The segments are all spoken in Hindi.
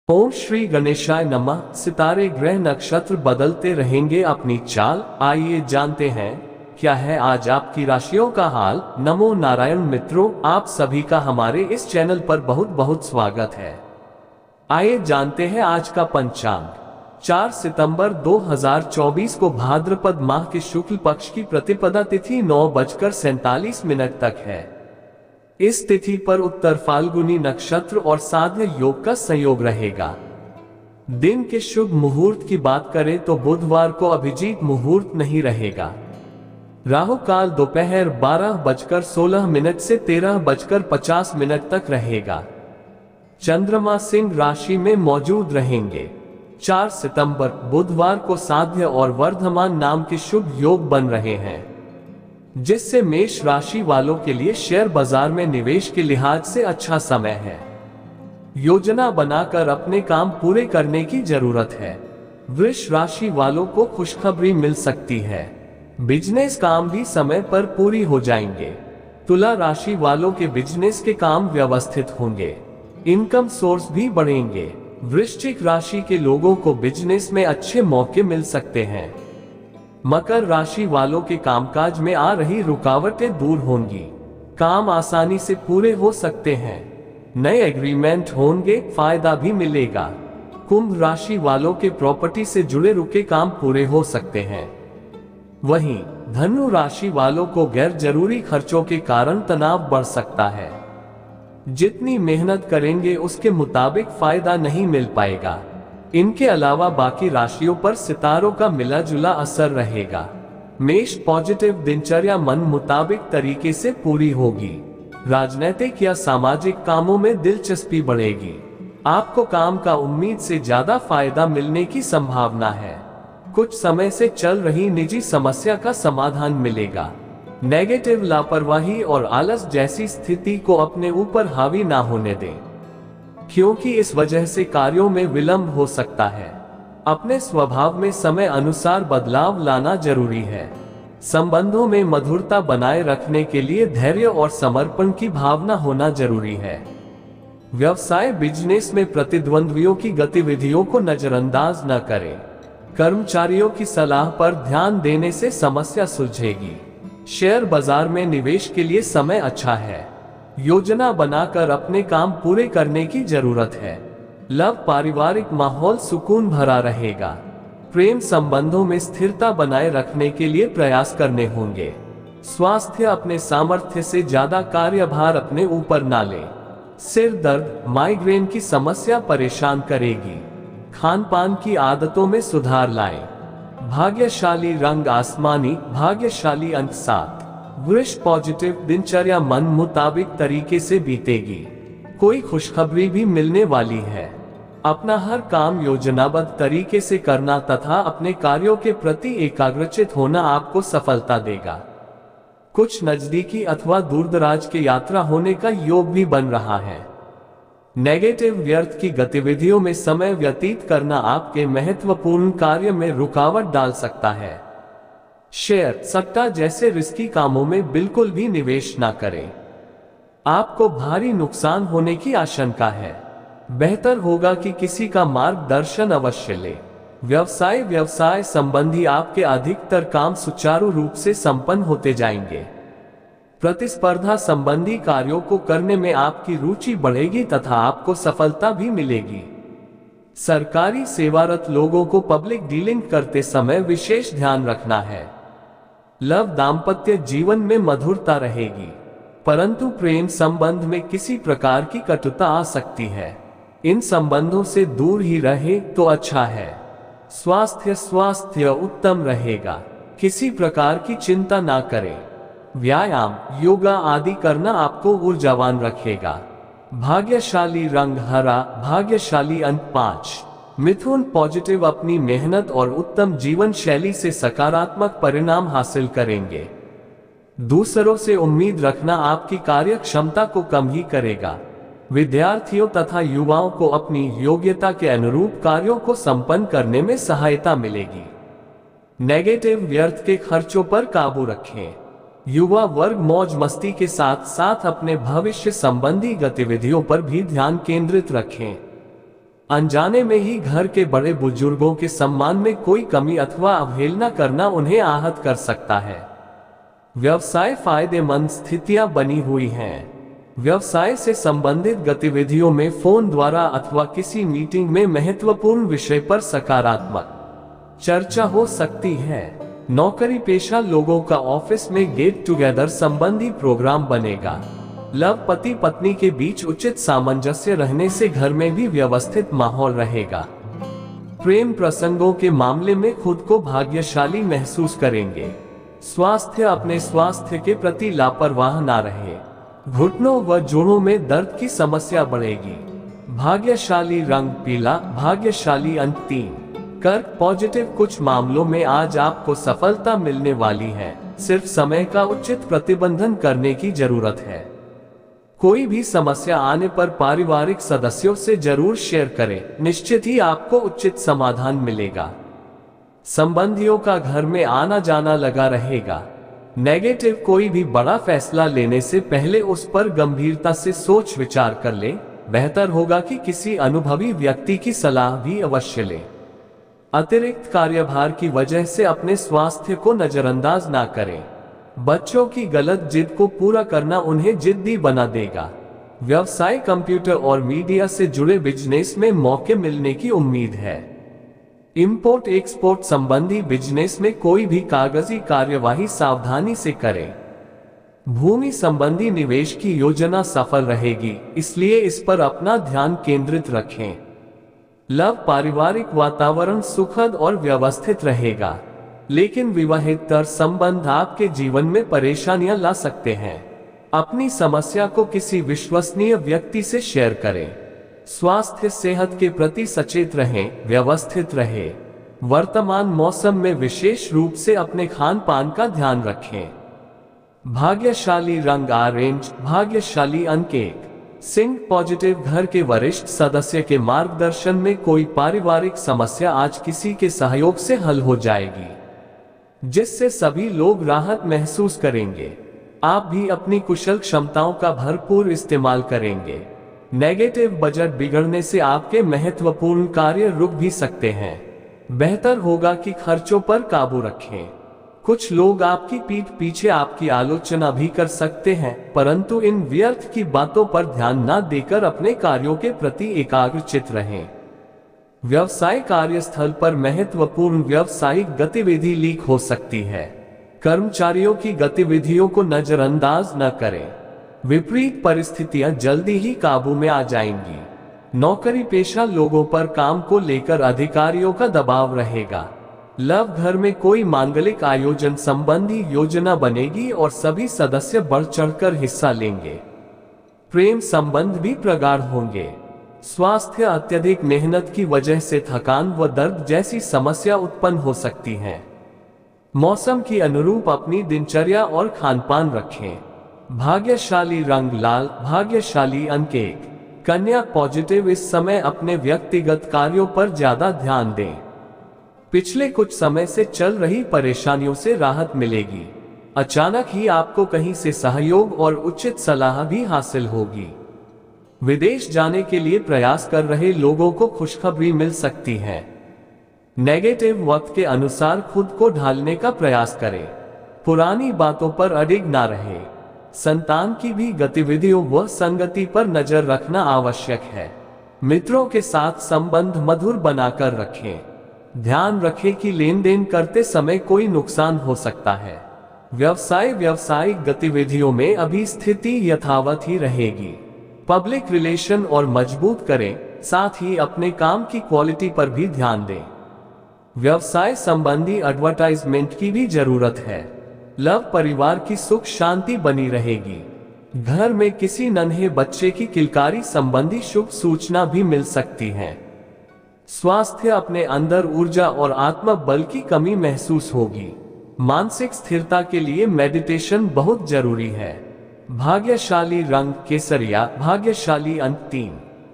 ओम श्री गणेशाय नमः। सितारे ग्रह नक्षत्र बदलते रहेंगे अपनी चाल। आइए जानते हैं क्या है आज आपकी राशियों का हाल। नमो नारायण मित्रों, आप सभी का हमारे इस चैनल पर बहुत बहुत स्वागत है। आइए जानते हैं आज का पंचांग। 4 सितंबर 2024 को भाद्रपद माह के शुक्ल पक्ष की प्रतिपदा तिथि 9:47 तक है। इस तिथि पर उत्तर फाल्गुनी नक्षत्र और साध्य योग का संयोग रहेगा। दिन के शुभ मुहूर्त की बात करें तो बुधवार को अभिजीत मुहूर्त नहीं रहेगा। राहु काल दोपहर 12:16 से 13:50 तक रहेगा। चंद्रमा सिंह राशि में मौजूद रहेंगे। 4 सितंबर बुधवार को साध्य और वर्धमान नाम के शुभ योग बन रहे हैं, जिससे मेष राशि वालों के लिए शेयर बाजार में निवेश के लिहाज से अच्छा समय है। योजना बनाकर अपने काम पूरे करने की जरूरत है। वृष राशि वालों को खुशखबरी मिल सकती है। बिजनेस काम भी समय पर पूरी हो जाएंगे। तुला राशि वालों के बिजनेस के काम व्यवस्थित होंगे। इनकम सोर्स भी बढ़ेंगे। वृश्चिक राशि के लोगों को बिजनेस में अच्छे मौके मिल सकते हैं। मकर राशि वालों के कामकाज में आ रही रुकावटें दूर होंगी। काम आसानी से पूरे हो सकते हैं। नए एग्रीमेंट होंगे, फायदा भी मिलेगा। कुंभ राशि वालों के प्रॉपर्टी से जुड़े रुके काम पूरे हो सकते हैं। वहीं धनु राशि वालों को गैर जरूरी खर्चों के कारण तनाव बढ़ सकता है। जितनी मेहनत करेंगे उसके मुताबिक फायदा नहीं मिल पाएगा। इनके अलावा बाकी राशियों पर सितारों का मिला जुला असर रहेगा। मेष पॉजिटिव दिनचर्या मन मुताबिक तरीके से पूरी होगी। राजनीतिक या सामाजिक कामों में दिलचस्पी बढ़ेगी। आपको काम का उम्मीद से ज्यादा फायदा मिलने की संभावना है। कुछ समय से चल रही निजी समस्या का समाधान मिलेगा। नेगेटिव लापरवाही और आलस जैसी स्थिति को अपने ऊपर हावी ना होने दें, क्योंकि इस वजह से कार्यों में विलंब हो सकता है। अपने स्वभाव में समय अनुसार बदलाव लाना जरूरी है। संबंधों में मधुरता बनाए रखने के लिए धैर्य और समर्पण की भावना होना जरूरी है। व्यवसाय बिजनेस में प्रतिद्वंद्वियों की गतिविधियों को नजरअंदाज न करें। कर्मचारियों की सलाह पर ध्यान देने से समस्या सुलझेगी। शेयर बाजार में निवेश के लिए समय अच्छा है। योजना बनाकर अपने काम पूरे करने की जरूरत है। लव पारिवारिक माहौल सुकून भरा रहेगा। प्रेम संबंधों में स्थिरता बनाए रखने के लिए प्रयास करने होंगे। स्वास्थ्य अपने सामर्थ्य से ज्यादा कार्यभार अपने ऊपर ना लें। सिर दर्द, माइग्रेन की समस्या परेशान करेगी। खान पान की आदतों में सुधार लाएं। भाग्यशाली रंग आसमानी, भाग्यशाली अंक 7। वृष पॉजिटिव दिनचर्या मन मुताबिक तरीके से बीतेगी। कोई खुशखबरी भी मिलने वाली है। अपना हर काम योजनाबद्ध तरीके से करना तथा अपने कार्यों के प्रति एकाग्रचित होना आपको सफलता देगा। कुछ नजदीकी अथवा दूरदराज की यात्रा होने का योग भी बन रहा है। नेगेटिव व्यर्थ की गतिविधियों में समय व्यतीत करना आपके महत्वपूर्ण कार्य में रुकावट डाल सकता है। शेयर सट्टा जैसे रिस्की कामों में बिल्कुल भी निवेश ना करें। आपको भारी नुकसान होने की आशंका है। बेहतर होगा कि किसी का मार्गदर्शन अवश्य लें। व्यवसाय संबंधी आपके अधिकतर काम सुचारू रूप से संपन्न होते जाएंगे। प्रतिस्पर्धा संबंधी कार्यों को करने में आपकी रुचि बढ़ेगी तथा आपको सफलता भी मिलेगी। सरकारी सेवारत लोगों को पब्लिक डीलिंग करते समय विशेष ध्यान रखना है। लव दाम्पत्य जीवन में मधुरता रहेगी, परंतु प्रेम संबंध में किसी प्रकार की कटुता आ सकती है। इन संबंधों से दूर ही रहे तो अच्छा है। स्वास्थ्य उत्तम रहेगा। किसी प्रकार की चिंता ना करें। व्यायाम, योगा आदि करना आपको ऊर्जावान रखेगा। भाग्यशाली रंग हरा, भाग्यशाली अंक 5। मिथुन पॉजिटिव अपनी मेहनत और उत्तम जीवन शैली से सकारात्मक परिणाम हासिल करेंगे। दूसरों से उम्मीद रखना आपकी कार्य क्षमता को कम ही करेगा। विद्यार्थियों तथा युवाओं को अपनी योग्यता के अनुरूप कार्यों को संपन्न करने में सहायता मिलेगी। नेगेटिव व्यर्थ के खर्चों पर काबू रखें। युवा वर्ग मौज मस्ती के साथ साथ अपने भविष्य संबंधी गतिविधियों पर भी ध्यान केंद्रित रखें। अनजाने में ही घर के बड़े बुजुर्गों के सम्मान में कोई कमी अथवा अवहेलना करना उन्हें आहत कर सकता है। व्यवसाय फायदेमंद स्थितियां बनी हुई हैं। व्यवसाय से संबंधित गतिविधियों में फोन द्वारा अथवा किसी मीटिंग में महत्वपूर्ण विषय पर सकारात्मक चर्चा हो सकती है। नौकरी पेशा लोगों का ऑफिस में गेट टुगेदर संबंधी प्रोग्राम बनेगा। लव पति पत्नी के बीच उचित सामंजस्य रहने से घर में भी व्यवस्थित माहौल रहेगा। प्रेम प्रसंगों के मामले में खुद को भाग्यशाली महसूस करेंगे। स्वास्थ्य, अपने स्वास्थ्य के प्रति लापरवाह ना रहे। घुटनों व जोड़ों में दर्द की समस्या बढ़ेगी। भाग्यशाली रंग पीला, भाग्यशाली अंक 3। कर्क पॉजिटिव, कुछ मामलों में आज आपको सफलता मिलने वाली है, सिर्फ समय का उचित प्रबंधन करने की जरूरत है। कोई भी समस्या आने पर पारिवारिक सदस्यों से जरूर शेयर करें, निश्चित ही आपको उचित समाधान मिलेगा। संबंधियों का घर में आना जाना लगा रहेगा। नेगेटिव, कोई भी बड़ा फैसला लेने से पहले उस पर गंभीरता से सोच विचार कर ले। बेहतर होगा कि किसी अनुभवी व्यक्ति की सलाह भी अवश्य लें। अतिरिक्त कार्यभार की वजह से अपने स्वास्थ्य को नजरअंदाज ना करें। बच्चों की गलत जिद को पूरा करना उन्हें जिद्दी बना देगा। व्यवसाय, कंप्यूटर और मीडिया से जुड़े बिजनेस में मौके मिलने की उम्मीद है। इंपोर्ट एक्सपोर्ट संबंधी बिजनेस में कोई भी कागजी कार्यवाही सावधानी से करें। भूमि संबंधी निवेश की योजना सफल रहेगी, इसलिए इस पर अपना ध्यान केंद्रित रखें। लव, पारिवारिक वातावरण सुखद और व्यवस्थित रहेगा, लेकिन विवाहेतर संबंध आपके जीवन में परेशानियां ला सकते हैं। अपनी समस्या को किसी विश्वसनीय व्यक्ति से शेयर करें। स्वास्थ्य, सेहत के प्रति सचेत रहें, व्यवस्थित रहें। वर्तमान मौसम में विशेष रूप से अपने खान पान का ध्यान रखें। भाग्यशाली रंग ऑरेंज, भाग्यशाली अंक 1। सिंह पॉजिटिव, घर के वरिष्ठ सदस्य के मार्गदर्शन में कोई पारिवारिक समस्या आज किसी के सहयोग से हल हो जाएगी, जिससे सभी लोग राहत महसूस करेंगे। आप भी अपनी कुशल क्षमताओं का भरपूर इस्तेमाल करेंगे। नेगेटिव, बजट बिगड़ने से आपके महत्वपूर्ण कार्य रुक भी सकते हैं। बेहतर होगा कि खर्चों पर काबू रखें। कुछ लोग आपकी पीठ पीछे आपकी आलोचना भी कर सकते हैं, परंतु इन व्यर्थ की बातों पर ध्यान न देकर अपने कार्यों के प्रति एकाग्रचित रहें। व्यवसाय, कार्यस्थल पर महत्वपूर्ण व्यावसायिक गतिविधि लीक हो सकती है। कर्मचारियों की गतिविधियों को नजरअंदाज न करें। विपरीत परिस्थितियां जल्दी ही काबू में आ जाएंगी। नौकरी पेशा लोगों पर काम को लेकर अधिकारियों का दबाव रहेगा। लव, घर में कोई मांगलिक आयोजन संबंधी योजना बनेगी और सभी सदस्य बढ़ चढ़कर हिस्सा लेंगे। प्रेम संबंध भी प्रगाढ़ होंगे। स्वास्थ्य, अत्यधिक मेहनत की वजह से थकान व दर्द जैसी समस्या उत्पन्न हो सकती है। मौसम की अनुरूप अपनी दिनचर्या और खानपान रखें। भाग्यशाली रंग लाल, भाग्यशाली अंक 1। कन्या पॉजिटिव, इस समय अपने व्यक्तिगत कार्यों पर ज्यादा ध्यान दें। पिछले कुछ समय से चल रही परेशानियों से राहत मिलेगी। अचानक ही आपको कहीं से सहयोग और उचित सलाह भी हासिल होगी। विदेश जाने के लिए प्रयास कर रहे लोगों को खुशखबरी मिल सकती है। नेगेटिव, वक्त के अनुसार खुद को ढालने का प्रयास करें। पुरानी बातों पर अडिग ना रहे। संतान की भी गतिविधियों व संगति पर नजर रखना आवश्यक है। मित्रों के साथ संबंध मधुर बनाकर रखें। ध्यान रखें कि लेन देन करते समय कोई नुकसान हो सकता है। व्यवसाय, व्यावसायिक गतिविधियों में अभी स्थिति यथावत ही रहेगी। पब्लिक रिलेशन और मजबूत करें, साथ ही अपने काम की क्वालिटी पर भी ध्यान दें। व्यवसाय संबंधी एडवर्टाइजमेंट की भी जरूरत है। लव, परिवार की सुख शांति बनी रहेगी। घर में किसी नन्हे बच्चे की किलकारी संबंधी शुभ सूचना भी मिल सकती है। स्वास्थ्य, अपने अंदर ऊर्जा और आत्मबल की कमी महसूस होगी। मानसिक स्थिरता के लिए मेडिटेशन बहुत जरूरी है। भाग्यशाली रंग केसरिया, भाग्यशाली अंक 3।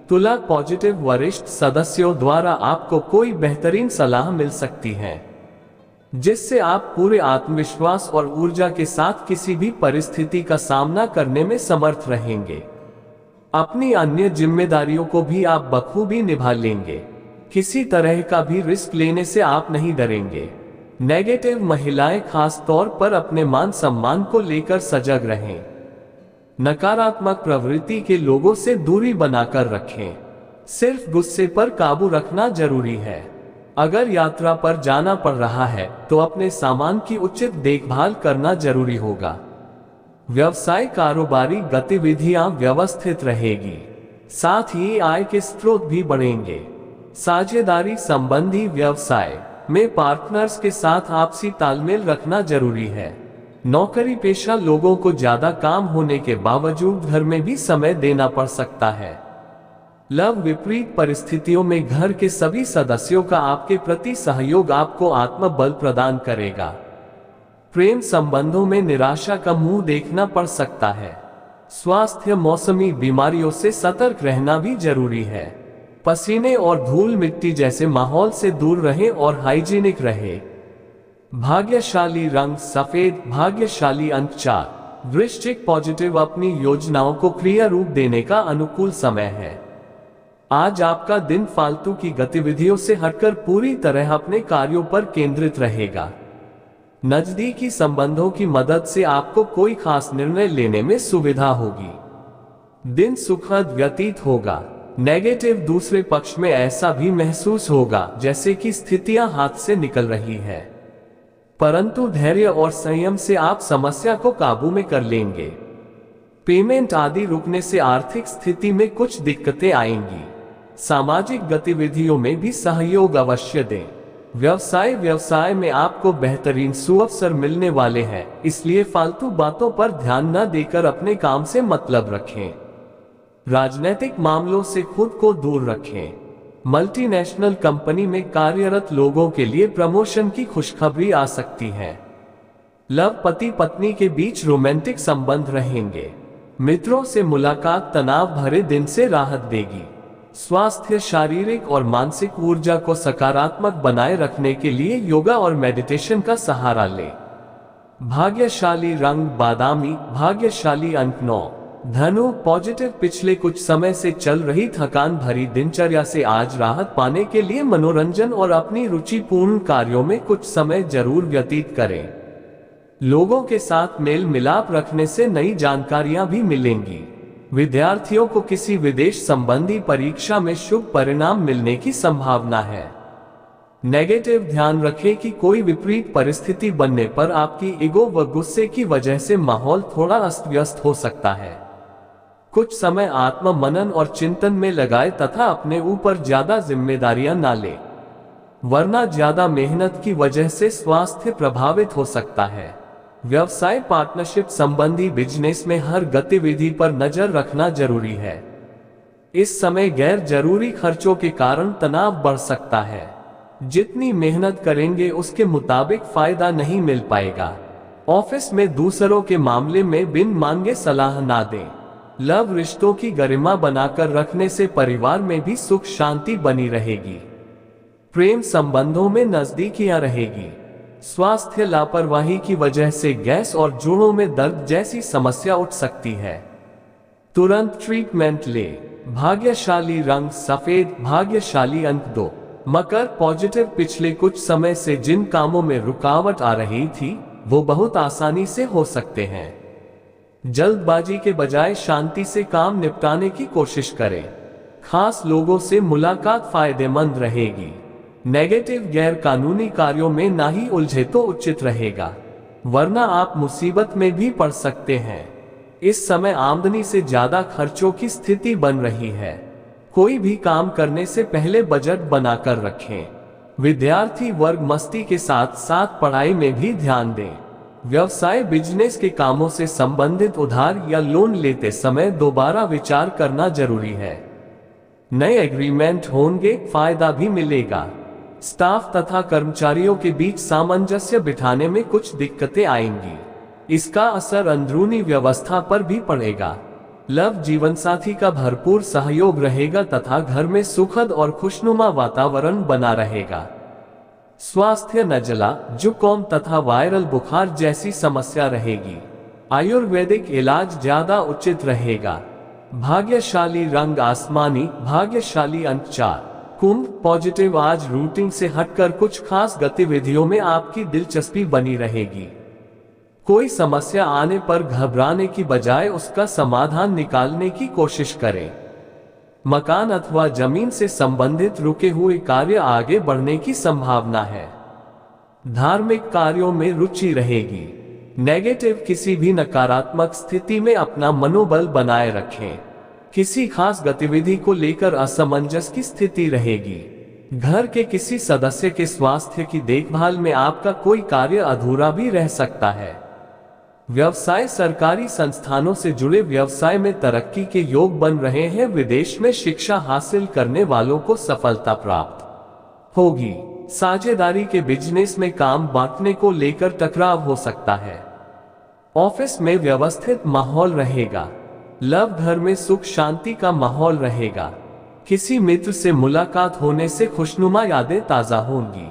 तुला पॉजिटिव, वरिष्ठ सदस्यों द्वारा आपको कोई बेहतरीन सलाह मिल सकती है, जिससे आप पूरे आत्मविश्वास और ऊर्जा के साथ किसी भी परिस्थिति का सामना करने में समर्थ रहेंगे। अपनी अन्य जिम्मेदारियों को भी आप बखूबी निभा लेंगे। किसी तरह का भी रिस्क लेने से आप नहीं डरेंगे। नेगेटिव महिलाएं खास तौर पर अपने मान सम्मान को लेकर सजग रहें। नकारात्मक प्रवृत्ति के लोगों से दूरी बनाकर रखें। सिर्फ गुस्से पर काबू रखना जरूरी है। अगर यात्रा पर जाना पड़ रहा है तो अपने सामान की उचित देखभाल करना जरूरी होगा। व्यवसाय कारोबारी गतिविधियां व्यवस्थित रहेगी, साथ ही आय के स्रोत भी बढ़ेंगे। साझेदारी संबंधी व्यवसाय में पार्टनर्स के साथ आपसी तालमेल रखना जरूरी है। नौकरी पेशा लोगों को ज्यादा काम होने के बावजूद घर में भी समय देना पड़ सकता है। लव विपरीत परिस्थितियों में घर के सभी सदस्यों का आपके प्रति सहयोग आपको आत्मबल प्रदान करेगा। प्रेम संबंधों में निराशा का मुंह देखना पड़ सकता है। स्वास्थ्य मौसमी बीमारियों से सतर्क रहना भी जरूरी है। पसीने और धूल मिट्टी जैसे माहौल से दूर रहें और हाइजीनिक रहें। भाग्यशाली रंग सफेद, भाग्यशाली अंक 4। वृश्चिक पॉजिटिव, अपनी योजनाओं को क्रिया रूप देने का अनुकूल समय है। आज आपका दिन फालतू की गतिविधियों से हटकर पूरी तरह अपने कार्यों पर केंद्रित रहेगा। नजदीकी संबंधों की मदद से आपको कोई खास निर्णय लेने में सुविधा होगी। दिन सुखद व्यतीत होगा। नेगेटिव, दूसरे पक्ष में ऐसा भी महसूस होगा जैसे कि स्थितियां हाथ से निकल रही है, परंतु धैर्य और संयम से आप समस्या को काबू में कर लेंगे। पेमेंट आदि रुकने से आर्थिक स्थिति में कुछ दिक्कतें आएंगी। सामाजिक गतिविधियों में भी सहयोग अवश्य दें। व्यवसाय में आपको बेहतरीन सुअवसर मिलने वाले हैं, इसलिए फालतू बातों पर ध्यान न देकर अपने काम से मतलब रखें। राजनीतिक मामलों से खुद को दूर रखें। मल्टीनेशनल कंपनी में कार्यरत लोगों के लिए प्रमोशन की खुशखबरी आ सकती है। लव, पति पत्नी के बीच रोमांटिक संबंध रहेंगे। मित्रों से मुलाकात तनाव भरे दिन से राहत देगी। स्वास्थ्य, शारीरिक और मानसिक ऊर्जा को सकारात्मक बनाए रखने के लिए योगा और मेडिटेशन का सहारा लें। भाग्यशाली रंग बादामी, भाग्यशाली अंक 9। धनु पॉजिटिव, पिछले कुछ समय से चल रही थकान भरी दिनचर्या से आज राहत पाने के लिए मनोरंजन और अपनी रुचिपूर्ण कार्यों में कुछ समय जरूर व्यतीत करें। लोगों के साथ मेल मिलाप रखने से नई जानकारियां भी मिलेंगी। विद्यार्थियों को किसी विदेश संबंधी परीक्षा में शुभ परिणाम मिलने की संभावना है। नेगेटिव, ध्यान रखें कि कोई विपरीत परिस्थिति बनने पर आपकी ईगो व गुस्से की वजह से माहौल थोड़ा अस्त व्यस्त हो सकता है। कुछ समय आत्म मनन और चिंतन में लगाए तथा अपने ऊपर ज्यादा जिम्मेदारियां ना ले, वरना ज्यादा मेहनत की वजह से स्वास्थ्य प्रभावित हो सकता है। व्यवसाय, पार्टनरशिप संबंधी बिजनेस में हर गतिविधि पर नजर रखना जरूरी है। इस समय गैर जरूरी खर्चों के कारण तनाव बढ़ सकता है। जितनी मेहनत करेंगे उसके मुताबिक फायदा नहीं मिल पाएगा। ऑफिस में दूसरों के मामले में बिन मांगे सलाह ना दें। लव, रिश्तों की गरिमा बनाकर रखने से परिवार में भी सुख शांति बनी रहेगी। प्रेम संबंधों में नजदीकियां रहेगी। स्वास्थ्य, लापरवाही की वजह से गैस और जोड़ों में दर्द जैसी समस्या उठ सकती है, तुरंत ट्रीटमेंट ले। भाग्यशाली रंग सफेद, भाग्यशाली अंक 2। मकर पॉजिटिव, पिछले कुछ समय से जिन कामों में रुकावट आ रही थी वो बहुत आसानी से हो सकते हैं। जल्दबाजी के बजाय शांति से काम निपटाने की कोशिश करें। खास लोगों से मुलाकात फायदेमंद रहेगी। नेगेटिव, गैर कानूनी कार्यों में ना ही उलझे तो उचित रहेगा, वरना आप मुसीबत में भी पड़ सकते हैं। इस समय आमदनी से ज्यादा खर्चों की स्थिति बन रही है। कोई भी काम करने से पहले बजट बनाकर रखें। विद्यार्थी वर्ग मस्ती के साथ साथ पढ़ाई में भी ध्यान दें। व्यवसाय, बिजनेस के कामों से संबंधित उधार या लोन लेते समय दोबारा विचार करना जरूरी है। नए एग्रीमेंट होंगे, फायदा भी मिलेगा। स्टाफ तथा कर्मचारियों के बीच सामंजस्य बिठाने में कुछ दिक्कतें आएंगी। इसका असर अंदरूनी व्यवस्था पर भी पड़ेगा। लव, जीवन साथी का भरपूर सहयोग रहेगा तथा घर में सुखद और खुशनुमा वातावरण बना रहेगा। स्वास्थ्य, नजला, जुकाम तथा वायरल बुखार जैसी समस्या रहेगी। आयुर्वेदिक इलाज ज्यादा उचित रहेगा। भाग्यशाली रंग आसमानी, भाग्यशाली अंक 4। कुंभ, पॉजिटिव, आज रूटीन से हटकर कुछ खास गतिविधियों में आपकी दिलचस्पी बनी रहेगी। कोई समस्या आने पर घबराने की बजाय उसका समाधान निकालने की कोशिश करें। मकान अथवा जमीन से संबंधित रुके हुए कार्य आगे बढ़ने की संभावना है। धार्मिक कार्यों में रुचि रहेगी। नेगेटिव, किसी भी नकारात्मक स्थिति में अपना मनोबल बनाए रखें। किसी खास गतिविधि को लेकर असमंजस की स्थिति रहेगी। घर के किसी सदस्य के स्वास्थ्य की देखभाल में आपका कोई कार्य अधूरा भी रह सकता है। व्यवसाय, सरकारी संस्थानों से जुड़े व्यवसाय में तरक्की के योग बन रहे हैं। विदेश में शिक्षा हासिल करने वालों को सफलता प्राप्त होगी। साझेदारी के बिजनेस में काम बांटने को लेकर टकराव हो सकता है। ऑफिस में व्यवस्थित माहौल रहेगा। लव, घर में सुख शांति का माहौल रहेगा। किसी मित्र से मुलाकात होने से खुशनुमा यादें ताजा होंगी।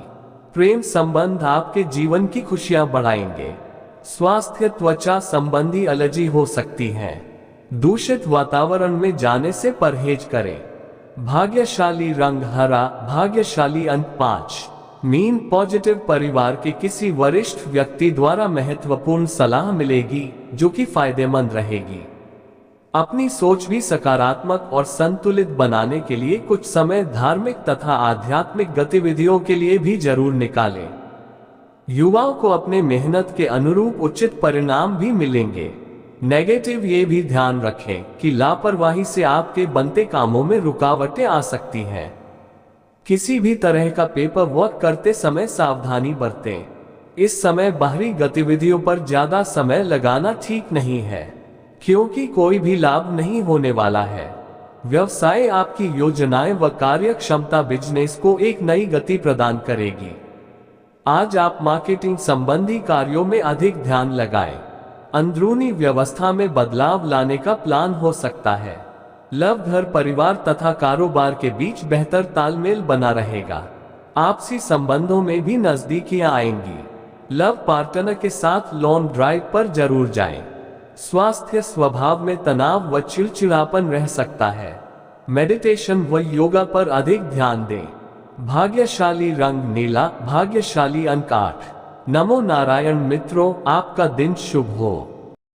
प्रेम संबंध आपके जीवन की खुशियां बढ़ाएंगे। स्वास्थ्य, त्वचा संबंधी एलर्जी हो सकती है। दूषित वातावरण में जाने से परहेज करें। भाग्यशाली रंग हरा, भाग्यशाली अंक 5। मीन, पॉजिटिव, परिवार के किसी वरिष्ठ व्यक्ति द्वारा महत्वपूर्ण सलाह मिलेगी जो कि फायदेमंद रहेगी। अपनी सोच भी सकारात्मक और संतुलित बनाने के लिए कुछ समय धार्मिक तथा आध्यात्मिक गतिविधियों के लिए भी जरूर निकालें। युवाओं को अपने मेहनत के अनुरूप उचित परिणाम भी मिलेंगे। नेगेटिव, ये भी ध्यान रखें कि लापरवाही से आपके बनते कामों में रुकावटें आ सकती हैं। किसी भी तरह का पेपर वर्क करते समय सावधानी बरतें। इस समय बाहरी गतिविधियों पर ज्यादा समय लगाना ठीक नहीं है, क्योंकि कोई भी लाभ नहीं होने वाला है। व्यवसाय, आपकी योजनाएं व कार्य क्षमता बिजनेस को एक नई गति प्रदान करेगी। आज आप मार्केटिंग संबंधी कार्यों में अधिक ध्यान लगाएं। अंदरूनी व्यवस्था में बदलाव लाने का प्लान हो सकता है। लव, घर, परिवार तथा कारोबार के बीच बेहतर तालमेल बना रहेगा। आपसी संबंधों में भी नजदीकियां आएंगी। लव पार्टनर के साथ लॉन्ग ड्राइव पर जरूर जाएं। स्वास्थ्य, स्वभाव में तनाव व चिड़चिड़ापन रह सकता है। मेडिटेशन व योगा पर अधिक ध्यान दें। भाग्यशाली रंग नीला, भाग्यशाली अंक 8। नमो नारायण मित्रों, आपका दिन शुभ हो।